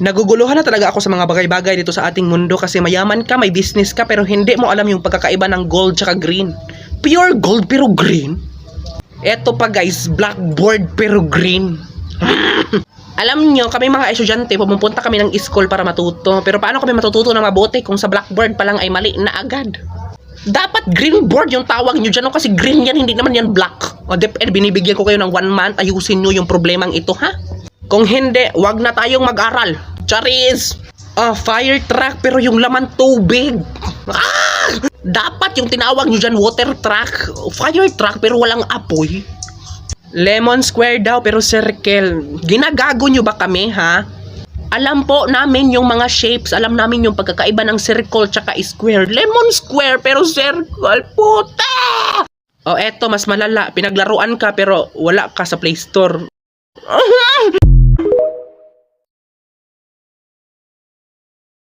Naguguluhan na talaga ako sa mga bagay-bagay dito sa ating mundo kasi mayaman ka, may business ka, pero hindi mo alam yung pagkakaiba ng gold tsaka green. Pure gold pero green? Eto pa guys, blackboard pero green. Alam nyo, kami mga estudyante, pumupunta kami ng school para matuto. Pero paano kami matututo na mabuti kung sa blackboard pa lang ay mali na agad? Dapat green board yung tawag nyo dyan, no? Kasi green yan, hindi naman yan black. O binibigyan ko kayo ng 1 month, ayusin nyo yung problemang ito, ha? Kung hindi, wag na tayong mag-aral. Charis! Fire truck pero yung laman tubig. Dapat yung tinawag nyo dyan, water truck. Fire truck pero walang apoy. Lemon square daw pero circle. Ginagago nyo ba kami, ha? Alam po namin yung mga shapes. Alam namin yung pagkakaiba ng circle tsaka square. Lemon square pero circle. Puta! O eto, mas malala. Pinaglaruan ka pero wala ka sa Play Store.